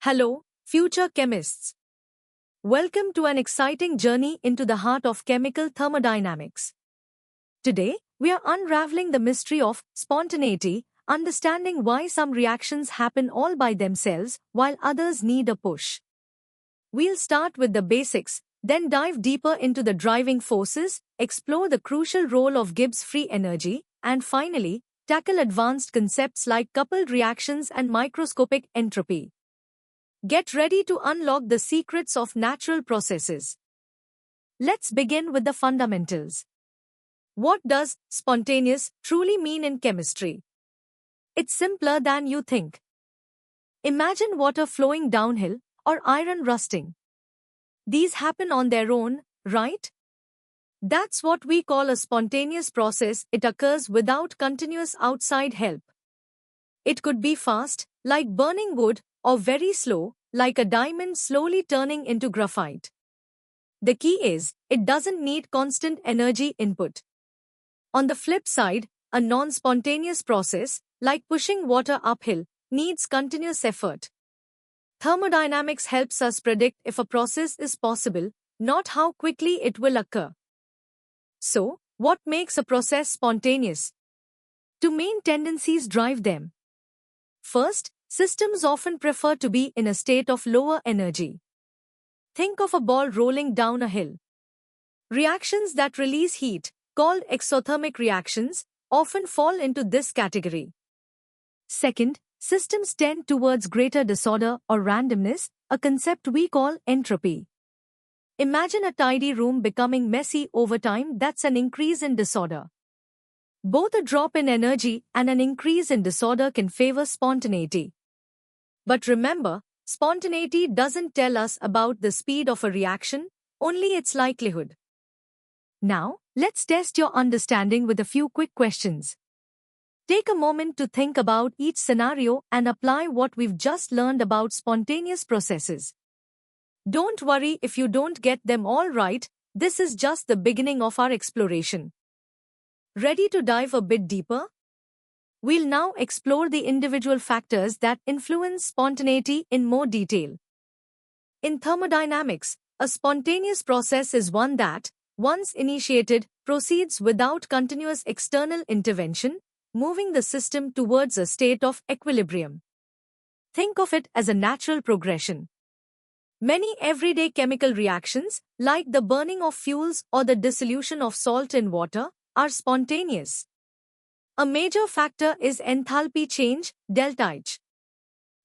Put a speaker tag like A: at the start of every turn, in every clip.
A: Hello, future chemists. Welcome to an exciting journey into the heart of chemical thermodynamics. Today, we are unraveling the mystery of spontaneity, understanding why some reactions happen all by themselves while others need a push. We'll start with the basics, then dive deeper into the driving forces, explore the crucial role of Gibbs free energy, and finally, tackle advanced concepts like coupled reactions and microscopic entropy. Get ready to unlock the secrets of natural processes. Let's begin with the fundamentals. What does spontaneous truly mean in chemistry? It's simpler than you think. Imagine water flowing downhill or iron rusting. These happen on their own, right? That's what we call a spontaneous process. It occurs without continuous outside help. It could be fast, like burning wood, or very slow, like a diamond slowly turning into graphite. The key is, it doesn't need constant energy input. On the flip side, a non-spontaneous process, like pushing water uphill, needs continuous effort. Thermodynamics helps us predict if a process is possible, not how quickly it will occur. So, what makes a process spontaneous? Two main tendencies drive them. First, systems often prefer to be in a state of lower energy. Think of a ball rolling down a hill. Reactions that release heat, called exothermic reactions, often fall into this category. Second, systems tend towards greater disorder or randomness, a concept we call entropy. Imagine a tidy room becoming messy over time. That's an increase in disorder. Both a drop in energy and an increase in disorder can favor spontaneity. But remember, spontaneity doesn't tell us about the speed of a reaction, only its likelihood. Now, let's test your understanding with a few quick questions. Take a moment to think about each scenario and apply what we've just learned about spontaneous processes. Don't worry if you don't get them all right, this is just the beginning of our exploration. Ready to dive a bit deeper? We'll now explore the individual factors that influence spontaneity in more detail. In thermodynamics, a spontaneous process is one that, once initiated, proceeds without continuous external intervention, moving the system towards a state of equilibrium. Think of it as a natural progression. Many everyday chemical reactions, like the burning of fuels or the dissolution of salt in water, are spontaneous. A major factor is enthalpy change, delta H.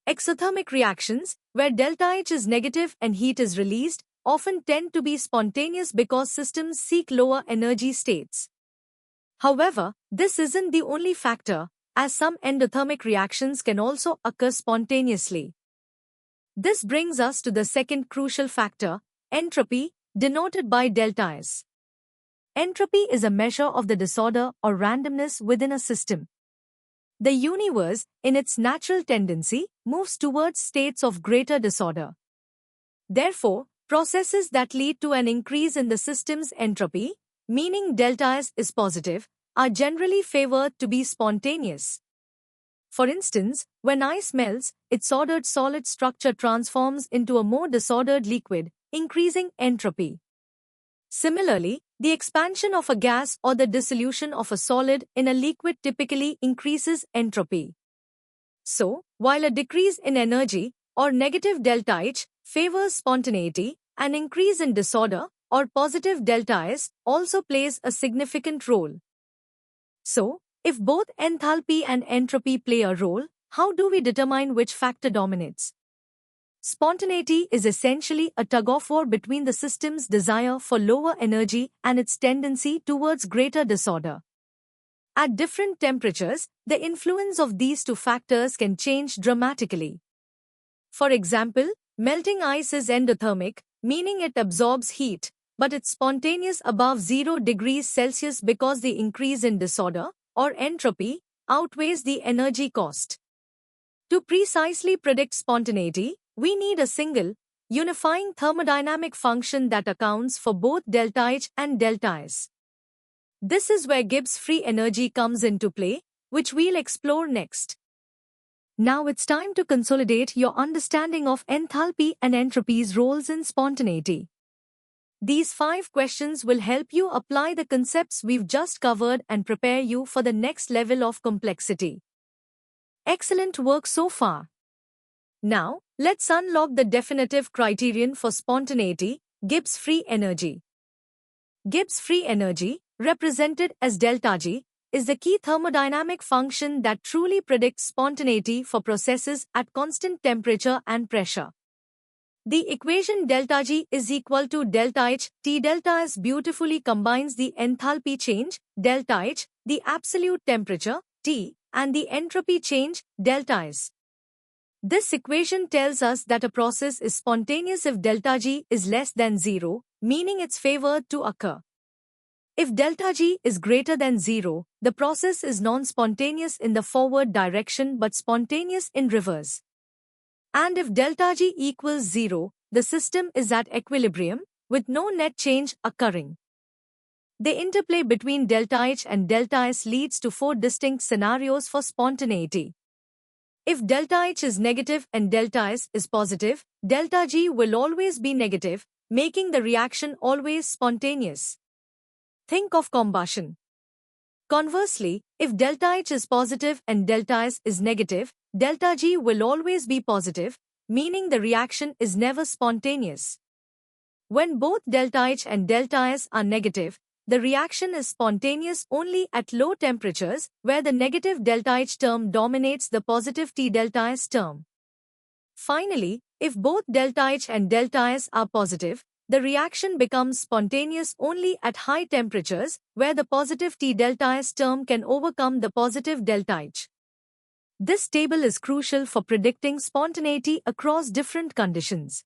A: Exothermic reactions, where delta H is negative and heat is released, often tend to be spontaneous because systems seek lower energy states. However, this isn't the only factor, as some endothermic reactions can also occur spontaneously. This brings us to the second crucial factor, entropy, denoted by delta S. Entropy is a measure of the disorder or randomness within a system. The universe, in its natural tendency, moves towards states of greater disorder. Therefore, processes that lead to an increase in the system's entropy, meaning delta S is positive, are generally favored to be spontaneous. For instance, when ice melts, its ordered solid structure transforms into a more disordered liquid, increasing entropy. Similarly, the expansion of a gas or the dissolution of a solid in a liquid typically increases entropy. So, while a decrease in energy, or negative delta H, favors spontaneity, an increase in disorder, or positive delta S, also plays a significant role. So, if both enthalpy and entropy play a role, how do we determine which factor dominates? Spontaneity is essentially a tug-of-war between the system's desire for lower energy and its tendency towards greater disorder. At different temperatures, the influence of these two factors can change dramatically. For example, melting ice is endothermic, meaning it absorbs heat, but it's spontaneous above 0 degrees Celsius because the increase in disorder, or entropy, outweighs the energy cost. To precisely predict spontaneity, we need a single, unifying thermodynamic function that accounts for both delta H and delta S. This is where Gibbs free energy comes into play, which we'll explore next. Now it's time to consolidate your understanding of enthalpy and entropy's roles in spontaneity. These 5 questions will help you apply the concepts we've just covered and prepare you for the next level of complexity. Excellent work so far. Now, let's unlock the definitive criterion for spontaneity, Gibbs free energy. Gibbs free energy, represented as delta G, is the key thermodynamic function that truly predicts spontaneity for processes at constant temperature and pressure. The equation delta G is equal to delta H. T delta S beautifully combines the enthalpy change, delta H, the absolute temperature, T, and the entropy change, delta S. This equation tells us that a process is spontaneous if delta G is less than 0, meaning it's favored to occur. If delta G is greater than 0, the process is non-spontaneous in the forward direction but spontaneous in reverse. And if delta G equals 0, the system is at equilibrium, with no net change occurring. The interplay between delta H and delta S leads to 4 distinct scenarios for spontaneity. If delta H is negative and delta S is positive, delta G will always be negative, making the reaction always spontaneous. Think of combustion. Conversely, if delta H is positive and delta S is negative, delta G will always be positive, meaning the reaction is never spontaneous. When both delta H and delta S are negative, the reaction is spontaneous only at low temperatures, where the negative delta H term dominates the positive T delta S term. Finally, if both delta H and delta S are positive, the reaction becomes spontaneous only at high temperatures, where the positive T delta S term can overcome the positive delta H. This table is crucial for predicting spontaneity across different conditions.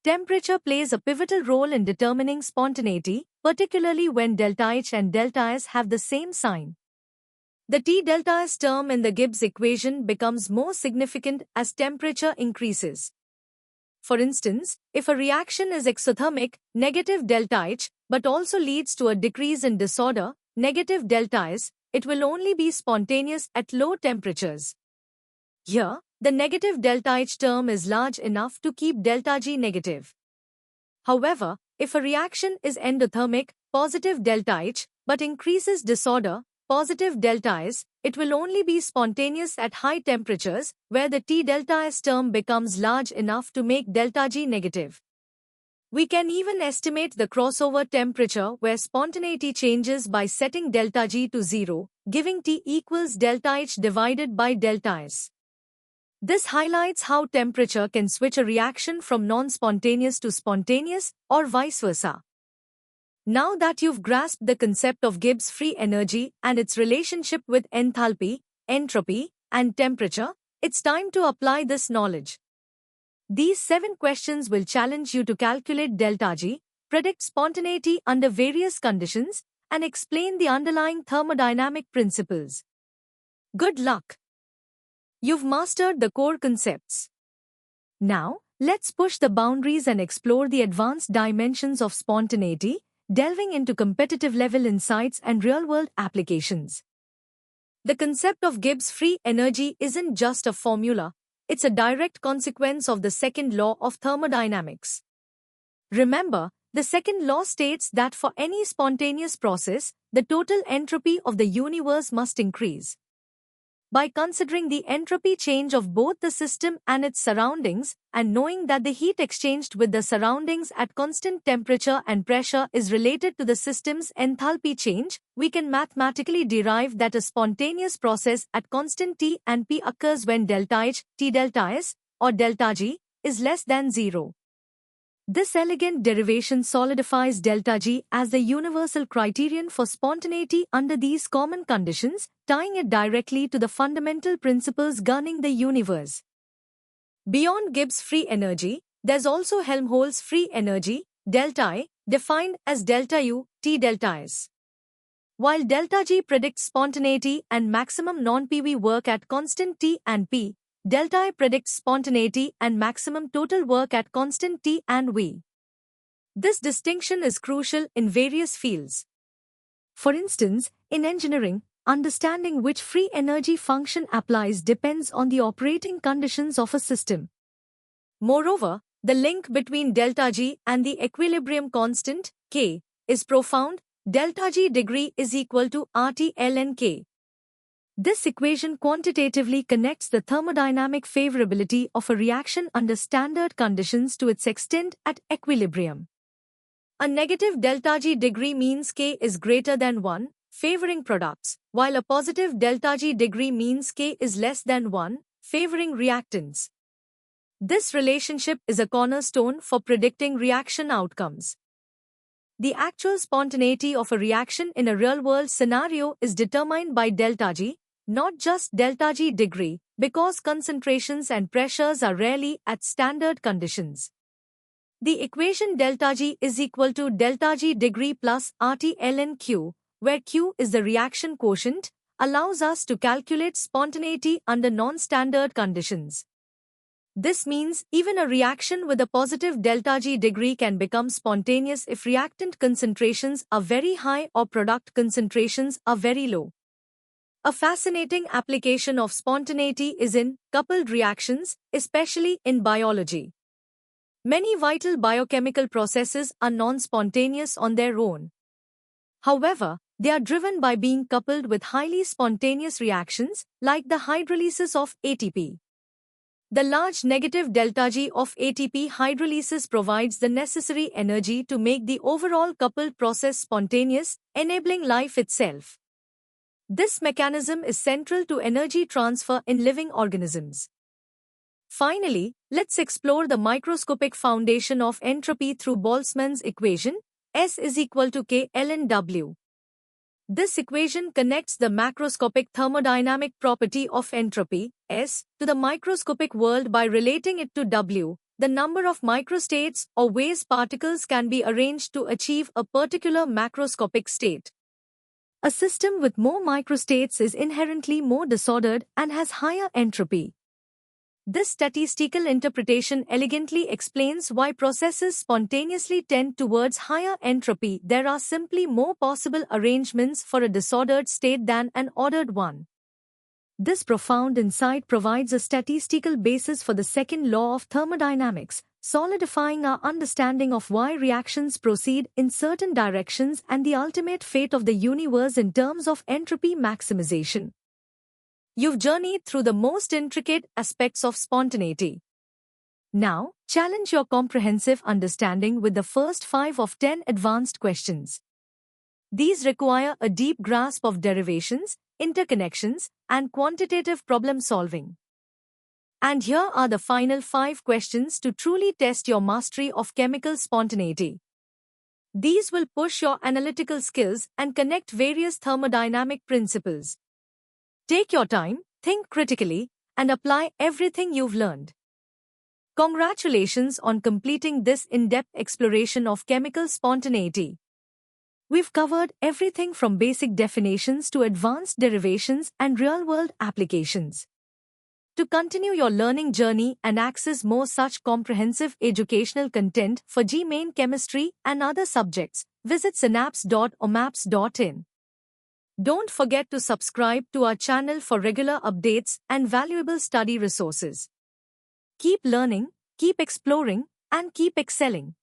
A: Temperature plays a pivotal role in determining spontaneity, particularly when delta H and delta S have the same sign. The T delta S term in the Gibbs equation becomes more significant as temperature increases. For instance, if a reaction is exothermic, negative delta H, but also leads to a decrease in disorder, negative delta S, it will only be spontaneous at low temperatures. Here, the negative delta H term is large enough to keep delta G negative. However, if a reaction is endothermic, positive delta H, but increases disorder, positive delta S, it will only be spontaneous at high temperatures, where the T delta S term becomes large enough to make delta G negative. We can even estimate the crossover temperature where spontaneity changes by setting delta G to 0, giving T equals delta H divided by delta S. This highlights how temperature can switch a reaction from non-spontaneous to spontaneous, or vice versa. Now that you've grasped the concept of Gibbs free energy and its relationship with enthalpy, entropy, and temperature, it's time to apply this knowledge. These 7 questions will challenge you to calculate delta G, predict spontaneity under various conditions, and explain the underlying thermodynamic principles. Good luck! You've mastered the core concepts. Now, let's push the boundaries and explore the advanced dimensions of spontaneity, delving into competitive-level insights and real-world applications. The concept of Gibbs free energy isn't just a formula, it's a direct consequence of the second law of thermodynamics. Remember, the second law states that for any spontaneous process, the total entropy of the universe must increase. By considering the entropy change of both the system and its surroundings, and knowing that the heat exchanged with the surroundings at constant temperature and pressure is related to the system's enthalpy change, we can mathematically derive that a spontaneous process at constant T and P occurs when delta H, T delta S, or delta G, is less than 0. This elegant derivation solidifies delta G as the universal criterion for spontaneity under these common conditions, tying it directly to the fundamental principles governing the universe. Beyond Gibbs free energy, there's also Helmholtz free energy, delta I, defined as delta U, T delta S. While delta G predicts spontaneity and maximum non-PV work at constant T and P, delta I predicts spontaneity and maximum total work at constant T and V. This distinction is crucial in various fields. For instance, in engineering, understanding which free energy function applies depends on the operating conditions of a system. Moreover, the link between delta G and the equilibrium constant, K, is profound. Delta G degree is equal to RT ln K. This equation quantitatively connects the thermodynamic favorability of a reaction under standard conditions to its extent at equilibrium. A negative delta G degree means K is greater than 1, favoring products, while a positive delta G degree means K is less than 1, favoring reactants. This relationship is a cornerstone for predicting reaction outcomes. The actual spontaneity of a reaction in a real-world scenario is determined by delta G, not just delta G degree, because concentrations and pressures are rarely at standard conditions. The equation delta G is equal to delta G degree plus RT ln Q, where Q is the reaction quotient, allows us to calculate spontaneity under non-standard conditions. This means even a reaction with a positive delta G degree can become spontaneous if reactant concentrations are very high or product concentrations are very low. A fascinating application of spontaneity is in coupled reactions, especially in biology. Many vital biochemical processes are non-spontaneous on their own. However, they are driven by being coupled with highly spontaneous reactions, like the hydrolysis of ATP. The large negative delta G of ATP hydrolysis provides the necessary energy to make the overall coupled process spontaneous, enabling life itself. This mechanism is central to energy transfer in living organisms. Finally, let's explore the microscopic foundation of entropy through Boltzmann's equation, S is equal to K ln W. This equation connects the macroscopic thermodynamic property of entropy, S, to the microscopic world by relating it to W, the number of microstates or ways particles can be arranged to achieve a particular macroscopic state. A system with more microstates is inherently more disordered and has higher entropy. This statistical interpretation elegantly explains why processes spontaneously tend towards higher entropy. There are simply more possible arrangements for a disordered state than an ordered one. This profound insight provides a statistical basis for the second law of thermodynamics, solidifying our understanding of why reactions proceed in certain directions and the ultimate fate of the universe in terms of entropy maximization. You've journeyed through the most intricate aspects of spontaneity. Now, challenge your comprehensive understanding with the first 5 of 10 advanced questions. These require a deep grasp of derivations, interconnections, and quantitative problem solving. And here are the final 5 questions to truly test your mastery of chemical spontaneity. These will push your analytical skills and connect various thermodynamic principles. Take your time, think critically, and apply everything you've learned. Congratulations on completing this in-depth exploration of chemical spontaneity. We've covered everything from basic definitions to advanced derivations and real-world applications. To continue your learning journey and access more such comprehensive educational content for G-Main Chemistry and other subjects, visit synapse.omaps.in. Don't forget to subscribe to our channel for regular updates and valuable study resources. Keep learning, keep exploring, and keep excelling.